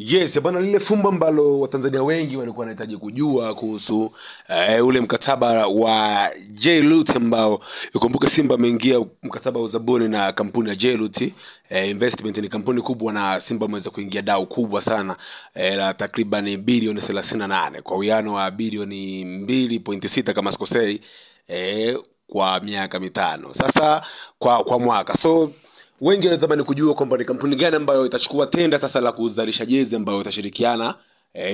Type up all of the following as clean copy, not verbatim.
Yes, bana lile fumbo ambalo Watanzania wengi walikuwa wanahitaji kujua kuhusu ule mkataba wa J-Loot ambao ukumbuke Simba ameingia mkataba wa zabuni na kampuni ya J-Loot Investment. Ni kampuni kubwa na Simba ameweza kuingia dau kubwa sana la takriban bilioni 38 kwa uwiano wa bilioni 2.6 kama sikosei kwa miaka mitano. Sasa kwa mwaka. So wengi wanatamani kujua kwamba ni kampuni gani ambayo itachukua tenda sasa la kuzalisha jezi ambayo itashirikiana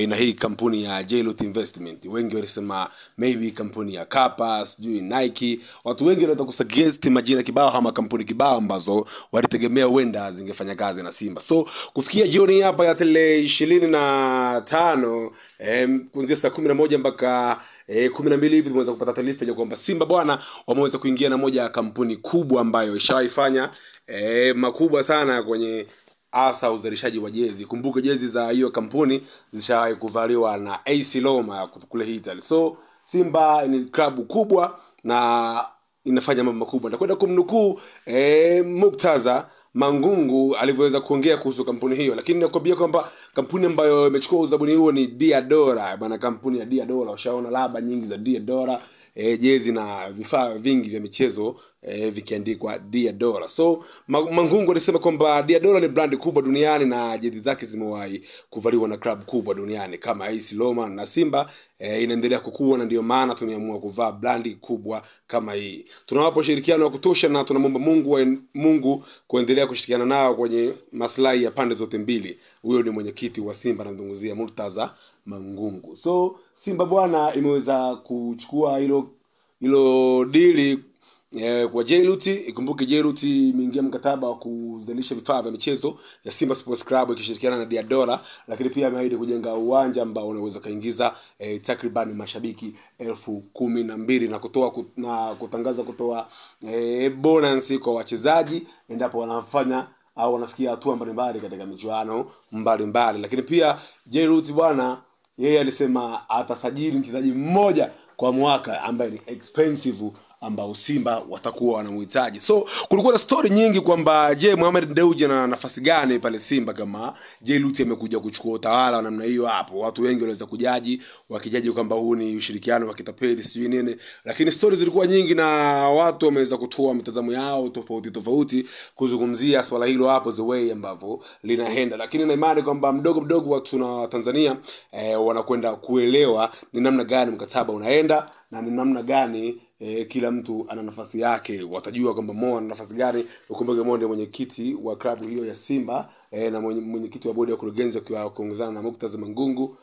na hii kampuni ya J-Loot Investment. Wengi walisema maybe kampuni ya Kappa, sijui Nike. Watu wengi wanataka kusuggest majina kibao ama kampuni kibao ambazo walitegemea huenda zingefanya kazi na Simba. So kufikia jioni hapa ya tarehe 25 kuanzia saa 11 mpaka 12 hivi tumeweza kupata taarifa ya kwamba Simba bwana wameweza kuingia na moja ya kampuni kubwa ambayo ishawaifanya makubwa sana kwenye asa uzalishaji wa jezi. Kumbuke jezi za hiyo kampuni zishawahi kuvaliwa na AC Roma kule Italy. So Simba ni klabu kubwa na inafanya mambo makubwa. Nakwenda kumnukuu Muktaza Mangungu alivyoweza kuongea kuhusu kampuni hiyo, lakini nakwambia kwamba kampuni ambayo imechukua uzabuni huo ni Diadora. Bana, kampuni ya Diadora, ushaona laba nyingi za Diadora, jezi na vifaa vingi vya michezo vikiandikwa Diadora. So Mangungu alisema kwamba Diadora ni brand kubwa duniani na jezi zake zimewahi kuvaliwa na club kubwa duniani kama AC Roma na Simba inaendelea kukua, na ndio maana tumeamua kuvaa brand kubwa kama hii. Tunawapa ushirikiano wa kutosha na tunamwomba Mungu kuendelea kushirikiana nao kwenye maslahi ya pande zote mbili. Huyo ni mwenyekiti wa Simba anazungumzia Murtaza Mangungu. So Simba bwana imeweza kuchukua hilo dili kwa J-Loot. Ikumbuke J-Loot imeingia mkataba wa kuzalisha vifaa vya michezo ya Simba Sports Club ikishirikiana na Diadora, lakini pia ameahidi kujenga uwanja ambao unaweza kaingiza takriban mashabiki 12,000 na kutangaza kutoa bonus kwa wachezaji endapo wanafanya au wanafikia hatua mbalimbali katika michuano mbalimbali. Lakini pia J-Loot bwana yeye alisema atasajili mchezaji mmoja kwa mwaka ambaye ni expensive ambao Simba watakuwa wanamhitaji. So kulikuwa na story nyingi kwamba Mohamed Dewji ana nafasi gani pale Simba kama J-Loot amekuja kuchukua utawala wa namna hiyo hapo. Watu wengi waliweza wakijaji kwamba huu ni ushirikiano wa kitapeli sijui nini, lakini stories zilikuwa nyingi na watu wameweza kutoa mitazamo yao tofauti kuzungumzia swala hilo hapo the way ambavyo linaenda. Lakini na imani kwamba mdogo watu na Tanzania wanakwenda kuelewa ni namna gani mkataba unaenda na ni namna gani kila mtu ana nafasi yake. Watajua kwamba Mo ana nafasi gani. Ukumbuke Mo ndiye mwenyekiti wa klabu hiyo ya Simba na mwenyekiti wa bodi ya kurugenzi kwa kuongozana na Muktaza Mangungu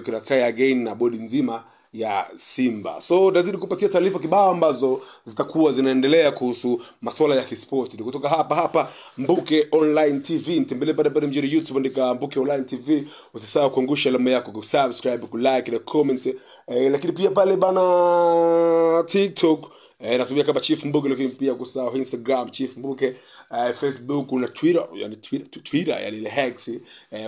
kila try again na bodi nzima ya Simba. So tazidi kupatia taarifa kibao ambazo zitakuwa zinaendelea kuhusu masuala ya kisport kutoka hapa Mbuke Online TV. Nitembelee pale mjini YouTube, andika Mbuke Online TV. Usisahau kuangusha alama yako, kusubscribe, kulike na comment. Lakini pia pale bana TikTok natumia kama Chief Mbuke, lakini pia kusahau Instagram Chief Mbuke, Facebook na Twitter yani ile X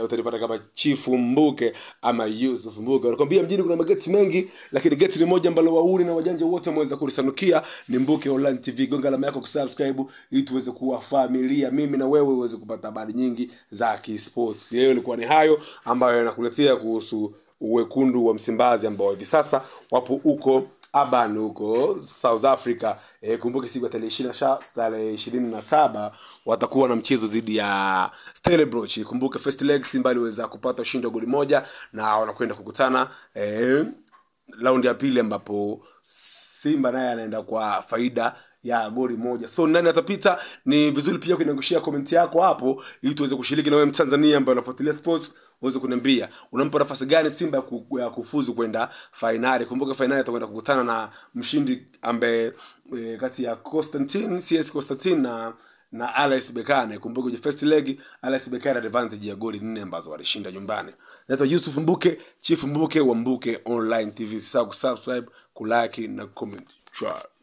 utanipata kama Chief Mbuke ama Yusuf Mbuke. Nakwambia mjini kuna mageti mengi, lakini geti ni moja ambalo wauni na wajanja wote wameweza kulisanukia, ni Mbuke Online TV. Gonga alama yako, kusubscribe ili tuweze kuwa familia, mimi na wewe uweze kupata habari nyingi za kisports. Leo ilikuwa ni hayo ambayo nakuletea kuhusu wekundu wa Msimbazi ambao hivi sasa wapo huko Aban huko South Africa. Kumbuke siku ya tarehe 27 watakuwa na mchezo dhidi ya Stellenbosch. Kumbuke first leg Simba aliweza kupata ushindi wa goli moja na wanakwenda kukutana round ya pili ambapo Simba naye anaenda kwa faida ya goli moja. So nani atapita? Ni vizuri pia ukiniangushia comment yako hapo ili tuweze kushiriki na wewe Mtanzania ambaye unafuatilia sports, uweze kuniambia unampa nafasi gani Simba ya kufuzu kwenda finali. Kumbuka finali atakwenda kukutana na mshindi ambaye kati ya CS Constantine na RS Berkane. Kumbuka kwenye first leg RS Berkane advantage ya goli 4 ambazo walishinda nyumbani. Naitwa Yusuf Mbuke, Chief Mbuke wa Mbuke Online TV. Usisahau kusubscribe, kulike na comment. Ciao.